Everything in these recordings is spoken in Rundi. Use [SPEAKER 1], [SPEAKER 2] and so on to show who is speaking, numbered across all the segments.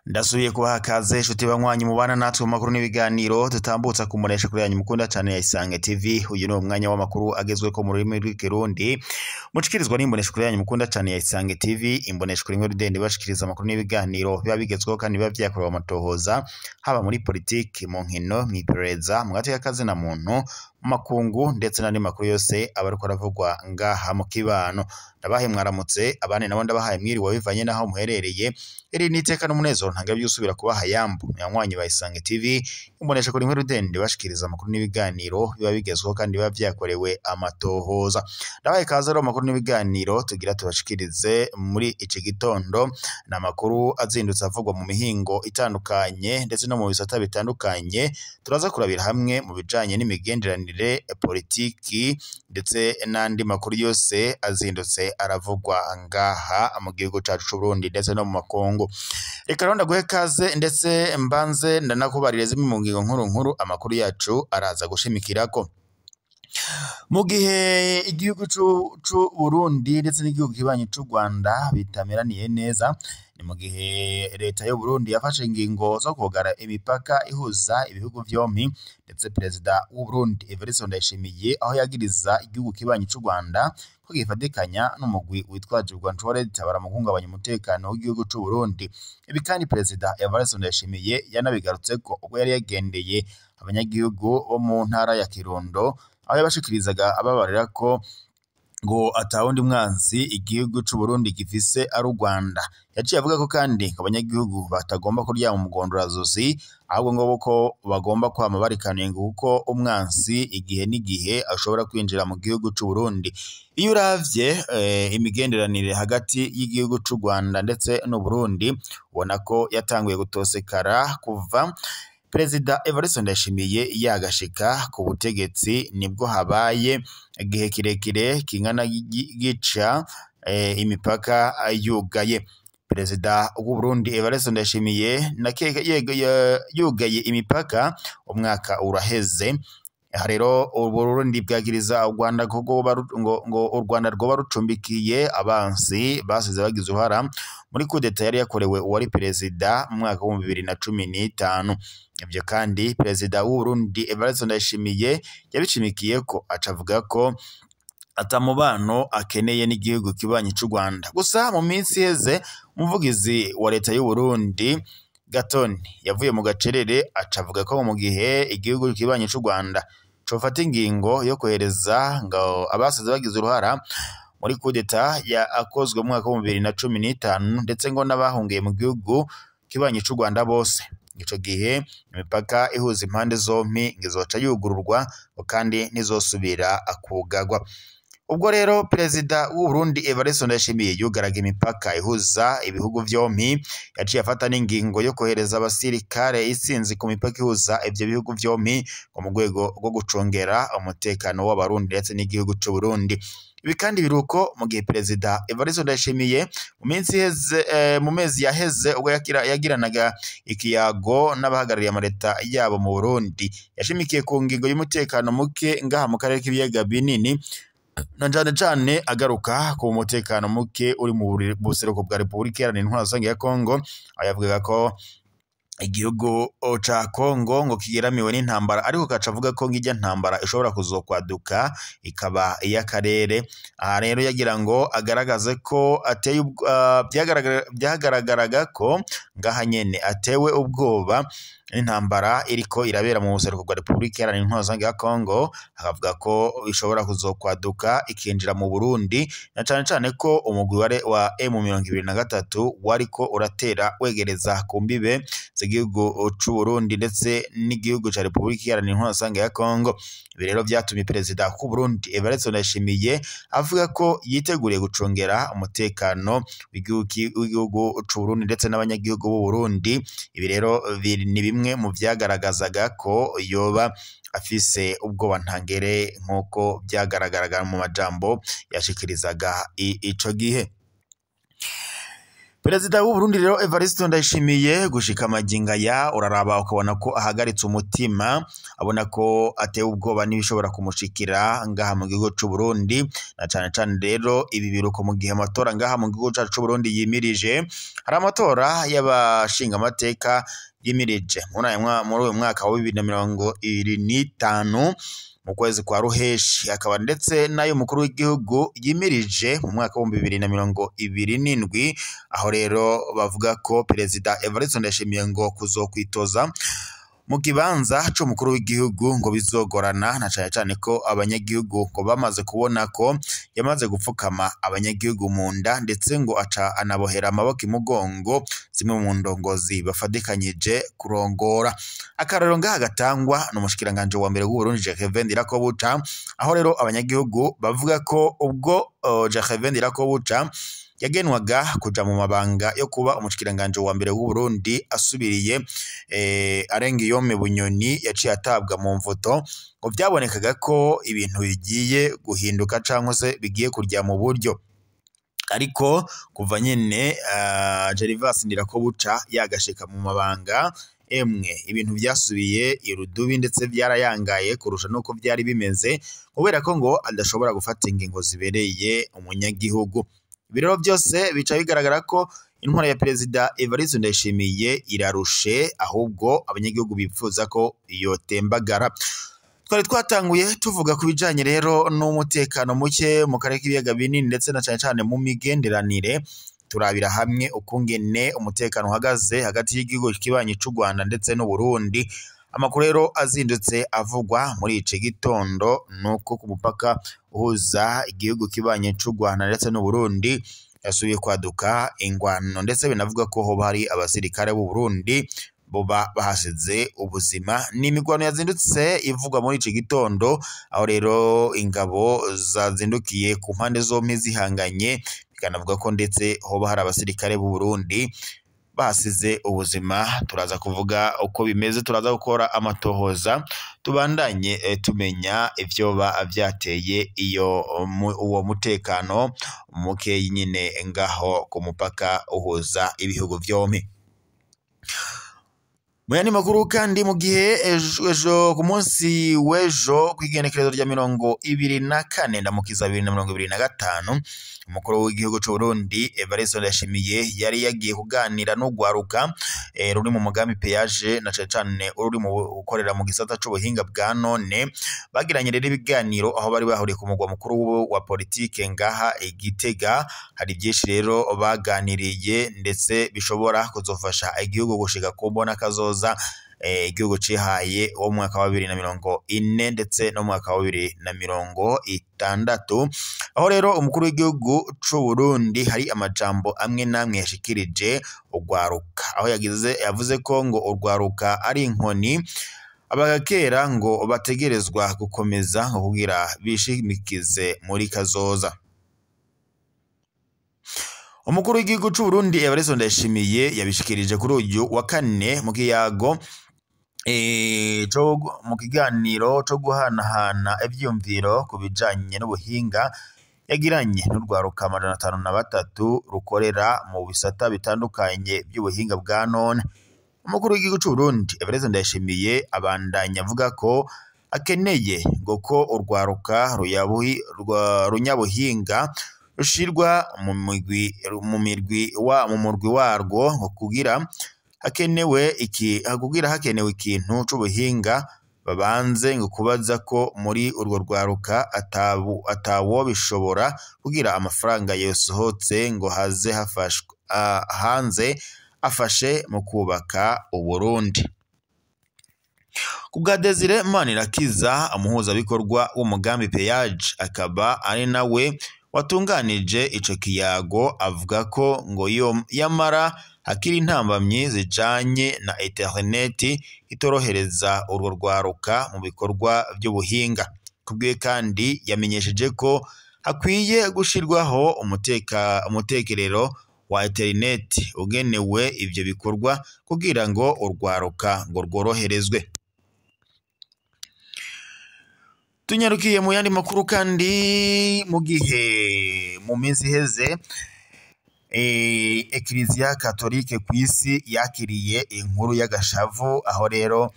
[SPEAKER 1] Ndasubiye kubaha kaze inshuti banywanyi mubana natwe mu makuru n'ibiganiro tutambutsa kumuresha kuri yanyu mukunda cyane ya Isange TV. Uyu ni umwanya w'amakuru agezweko mu rurimi rw'ikirundi mushikirizwa n'imbonesha kuri yanyu mukunda cyane ya Isange TV. Imbonesha kuri imwe rudende bashikiriza amakuru n'ibiganiro biba bigezweho kandi biba vyakorewe amatohoza haba muri politiki, mu nkino, mw'iperereza, mu gateka kazina muntu, makungu ndetse n'andi makuru yose abariko aravugwa ngaha mu kibano. Ndabahe mwaramutse, abane nabo ndabahaye mwiriwe bivanye naho muherereye. Iri ni iteka n'umunezero ntangira byusubira kubaha yambu mwanywanyi ba Isange TV. Imbonesha kuri imwe rudende bashikiriza amakuru n'ibiganiro biba bigezweho kandi biba vyakorewe amatohoza. Ndabahe kaze rero amakuru n'ibiganiro tugira tubashikirize muri iki gitondo. N'amakuru azindutse avugwa mu mihingo itandukanye ndetse no mu bisata bitandukanye. Turaza kurabira hamwe mu bijanye n'imigenderanire, politiki ndetse n'andi makuru yose azindutse aravugwa ngaha mu gihugu cacu c'u Burundi ndetse no mu makungu. Reka rero ndaguhe kaze ndetse mbanze ndanakubarire zimwe mu ngingo nkuru amakuru yacu araza gushimikirako. Mu gihe igihugu c'u Burundi ndetse n'igihugu kibanyi c'u Rwanda bitameraniye neza, ni mu gihe leta y'u Burundi yafashe ingingo zo kugara imipaka ihuza ibihugu vyompi, ndetse perezida w'u Burundi Evariste Ndayishimiye aho yagiriza igihugu kibanyi c'u Rwanda ko gifatikanya n'umugwi witwaje urwanshore ritabara mu guhungabanya umutekano w'igihugu c'u Burundi. Ibi kandi perezida Evariste Ndayishimiye yanabigarutseko ubwo yari yagendeye abanyagihugu bo mu ntara ya Kirundo, aho yabashikirizaga ababarira ko ngo atawundi mwanzi igihugu c'u Burundi gifise ari u Rwanda. Yaciye avuga ko kandi abanyagihugu batagomba kuryama umugondorazozi, ahubwo ngo ko bagomba kwama barikanuye kuko umwanzi igihe n'igihe ashobora kwinjira mu gihugu c'u Burundi. Iyo uravye imigenderanire hagati y'igihugu c'u Rwanda ndetse n'u Burundi ubona ko yatanguye gutosekara kuva Perezida Evariste Ndayishimiye yagashika ku butegetsi, nibwo habaye igihe kirekire kingana gica imipaka yugaye. Perezida w'u Burundi Evariste Ndayishimiye yugaye imipaka umwaka uraheze. Rero u Burundi bwagiriza u Rwanda ngo u Rwanda rwoba rucumbikiye abansi basize bagize uruhara muri kudeta yari yakorewe uwari perezida mu mwaka wa 2015. Ibyo kandi perezida w'u Burundi Evariste Ndayishimiye yabicimikiye ko acavuga ko atamubano akeneye n'igihugu kibanyi c'u Rwanda. Gusa mu minsi iheze umuvugizi wa leta y'u Burundi Gatoni yavuye mu gacerere acavuga ko mu gihe igihugu kibanyi c'u Rwanda cofata ingingo yo kohereza ngo abasize bagize uruhara muri kudeta yakozwe mu mwaka wa 2015 ndetse ngo n'abahungiye mu gihugu kibanyi c'u Rwanda bose, ico gihe imipaka ihuza impande zompi ngizoca yugururwa kandi ntizosubira akugagwa. Ubwo rero perezida w'u Burundi Evariste Ndayishimiye yugaraga imipaka ihuza ibihugu vyompi, yaciye afata n'ingingo yo kohereza abasirikare isinzi ku mipaka ihuza ivyo bihugu vyompi mu rwego rwo gucungera umutekano w'abarundi ndetse n'igihugu c'u Burundi. Ibi kandi biruko mu gihe perezida Evariste Ndayishimiye mu mezi yaheze ubwo yagiranaga ikiyago n'abahagarariye amaleta yabo mu Burundi, yashimikiye ku ngingo y'umutekano muke ngaha mu karere k'ibiyaga binini, na cane agaruka ku mutekano muke uri mu buseruko bwa Repubulika Iharanira Intwaro Rusange ya Kongo. Ayavuga ko igihugu ca Kongo ngo kigeramiwe n'intambara, ariko kaca avuga ko ngijya ntambara ishobora kuzokwaduka ikaba iy'akarere. Aha rero yagira ngo agaragaze ko ateye byagaragaraga ko ngaha nyene atewe ubwoba n'intambara iriko irabera mu buseruko bwa Repubulika Iharanira Intwaro Rusange ya Kongo. Akavuga ko ishobora kuzokwaduka ikinjira mu Burundi, na cane ko umugwi wa M23 wariko uratera wegereza ku mbibe z'igihugu c'u Burundi ndetse n'igihugu ca Repubulika Iharanira Intwaro Rusange ya Kongo. Ibi rero vyatumye perezida w'u Burundi Evariste Ndayishimiye avuga ko yiteguriye gucungera umutekano w'igihugu c'u Burundi ndetse n'abanyagihugu b'u Burundi. Ibi rero ni bimwe mu vyagaragazaga ko yoba afise ubwoba ntangere nk'uko vyagaragaraga mu majambo yashikirizaga ico gihe. Perezida w'u Burundi rero Evariste Ndayishimiye gushika amaginga ya uraraba ukabona ko ahagaritse umutima, abona ko atewe ubwoba n'ibishobora kumushikira ngaha mu gihugu c'u Burundi, na cane cane rero ibi biruko mu gihe amatora ngaha mu gihugu cacu c'u Burundi yimirije. Hari amatora y'abashinga amateka yimirije muri uyu mwaka wa 2025 mu kwezi kwa Ruheshi, akaba ndetse nayo mukuru w'igihugu yimirije mu mwaka wa 2027, aho rero bavuga ko Perezida Evariste Ndayishimiye ngo kuzokwitoza mu kibanza c'umukuru w'igihugu ngo bizogorana, na cane cane ko abanyagihugu ngo bamaze kubona ko yamaze gupfukama abanyagihugu mu nda, ndetse ngo aca anabohera amaboko imugongo zimwe mu ndongozi bafadikanyije kurongora. Akarero ngaha gatangwa n'umushikiranganje wa mbere w'u Burundi Gervais Ndirakobuca, aho rero abanyagihugu bavuga ko ubwo Gervais Ndirakobuca yagenwaga kuja mu mabanga yo kuba umushikiranganje wa mbere w'u Burundi asubiriye Arengiyome Bunyoni yaciye atabwa mu mvuto, ngo byabonekaga ko ibintu bigiye guhinduka canke se bigiye kurya mu buryo. Ariko kuva nyene Gervais Ndirakobuca yagashika mu mabanga, ibintu byasubiye irudubi ndetse byarayangaye kurusha nuko byari bimeze, kubera ko ngo adashobora gufata ingingo zibereye umunyagihugu. Ibirero byose bica bigaragara ko intwara ya Perezida Evariste Ndayishimiye irarushe, ahubwo abanyagihugu bipfuza ko yotembagara. Twari twatanguye tuvuga ku bijanye rero n'umutekano muke mu karere k'ibiyaga binini ndetse na cane cane mu migenderanire, turabira hamwe ukungene umutekano uhagaze hagati y'igihugu kibanyi c'u Rwanda ndetse n'u Burundi. Amakuru rero azindutse avugwa muri ico gitondo nuko ku mupaka uhuza igihugu kibanye c'u Rwanda ndetse n'u Burundi yasubiye kwaduka ingwano, ndetse binavuga ko hoba hari abasirikare b'u Burundi boba bahasize ubuzima. Ni imigwano yazindutse ivugwa muri ico gitondo, aho rero ingabo zazindukiye ku mpande zompi zihanganye, bikanavuga ko ndetse hoba hari abasirikare b'u Burundi basize ubuzima. Turaza kuvuga uko bimeze, turaza gukora amatohoza tubandanye tumenya ivyoba vyateye uwo mutekano muke nyine ngaho ku mupaka uhuza ibihugu vyompi. Muyandi makuru kandi mu gihe ejo ku munsi w'ejo kw'igenekerezo rya 24 ndamukiza 2025, umukuru w'igihugu c'u Burundi Evariste Ndayishimiye yari yagiye kuganira n'ugwaruka ruri mu mugambi Péage, na cane uri mu gukorera mu gisata c'ubuhinga bwa none. Bagiranye rero ibiganiro aho bari bahuriye ku mugwa mukuru wa politike ngaha Igitega. Hari byinshi rero baganiriye ndetse bishobora kuzofasha igihugu gushika ku mbona kazoza igihugu cihaye wo mwaka wa 2040 ndetse no mwaka wa 2060. Aho rero umukuru w'igihugu c'u Burundi hari amajambo amwe namwe yashikirije ugwaruka, aho yavuze ko ngo urwaruka ari inkoni abagakera ngo bategerezwa gukomeza kugira bishimikize muri kazoza. Umukuru w'igihugu c'u Burundi Evariste Ndayishimiye yabishikirije kuri uyu wa kane mu kiyago mu kiganiro co guhanahana ivyumviro ku bijanye n'ubuhinga yagiranye n'urwaruka 503 rukorera mu bisata bitandukanye by'ubuhinga bwa none. Umukuru w'igihugu c'u Burundi Evariste Ndayishimiye abandanya avuga ko akeneye ngo ko urwaruka runyabuhinga rushirwa mu murwi warwo ngo kugira hakenewe ikintu c'ubuhinga babanze ngo kubaza ko muri urwo rwaruka atawo bishobora kugira amafaranga yosohotse ngo haze hanze afashe mu kubaka Uburundi. Kubwa Desire Manirakiza, umuhuzabikorwa w'umugambi Péage, akaba ari nawe watunganije ico kiyago, avuga ko ngo yamara hakiri intambamyi zijanye na internet itorohereza urwo rwaruka mu bikorwa by'ubuhinga. Kubwiye kandi yamenyesheje ko hakwiye gushirwaho umutekerero wa internet ugenewe ivyo bikorwa kugira ngo urwaruka ngo rworoherezwe. Tunyarukiye mu yandi makuru kandi mu gihe mu minsi iheze Eklezia Katolike kw'isi yakiriye inkuru y'agashavu, aho rero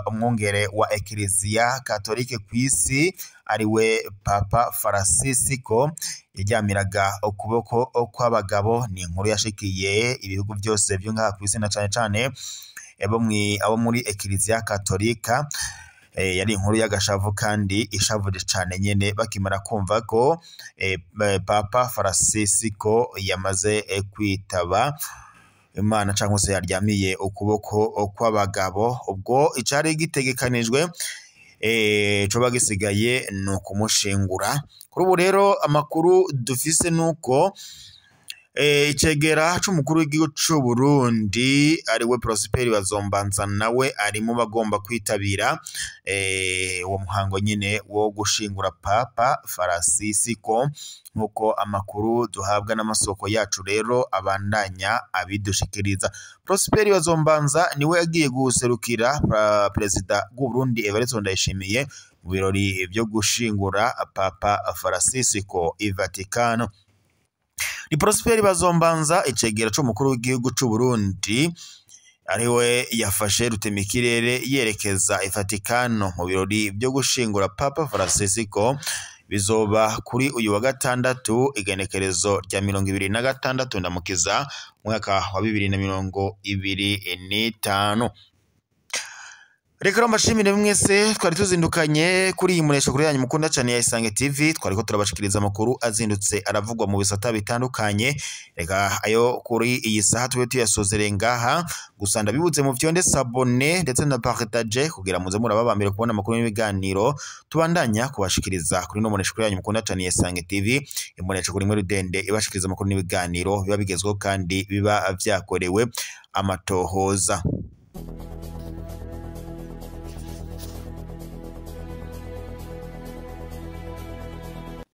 [SPEAKER 1] umwungere wa Eklezia Katolike kw'isi ariwe Papa Francisco yaryamiraga ukuboko kw'abagabo. Ni inkuru yashikiye ibihugu byose byo ngaha kw'isi na cane cane abo muri Eklezia Katolika. Yari inkuru y'agashavu kandi ishavuje cane nyene bakimara kumva ko Papa Francisco yamaze kwitaba Imana cyangwa se yaryamiye ukuboko kw'abagabo. Ubwo icari gitegekanijwe coba gisigaye ni ukumushingura. Kuri ubu rero amakuru dufise nuko icegera c'umukuru w'igihugu c'u Burundi ariwe Prosper Bazombanza nawe ari mu bagomba kwitabira uwo muhango nyine wo gushingura Papa Francisco, nkuko amakuru duhabwa n'amasoko yacu rero abandanya abidushikiriza. Prosper Bazombanza niwe yagiye guserukira perezida w'u Burundi Evariste Ndayishimiye mu birori byo gushingura Papa Francisco i Vatikano. Ni Prosper Bazombanza icegera c'umukuru w'igihugu c'u Burundi ariwe yafashe rutemikirere yerekeza i Vatikano mu birori byo gushingura Papa Francisco. Bizoba kuri uyu wa gatandatu igenekerezo rya 26 ndamukiza mwaka wa 2025. Reka mbashimire mwese twari tuzindukanye kuri iyi muresho kuri yanyu mukunda cyane ya Isange TV. Twariko turabashikiriza amakuru azindutse aravugwa mu bisata bitandukanye. Reka ayo kuri iyi saha tube tuyasozere ngaha, gusa ndabibuze mu vyonde sabone ndetse na partage kugira muze murababambire kubona amakuru n'ibiganiro tubandanya kubashikiriza kuri no muresho kuri yanyu mukunda cyane ya Isange TV. Imuresho kuri mwe rudende ibashikiriza amakuru n'ibiganiro biba bigezweho kandi biba vyakorewe amatohoza.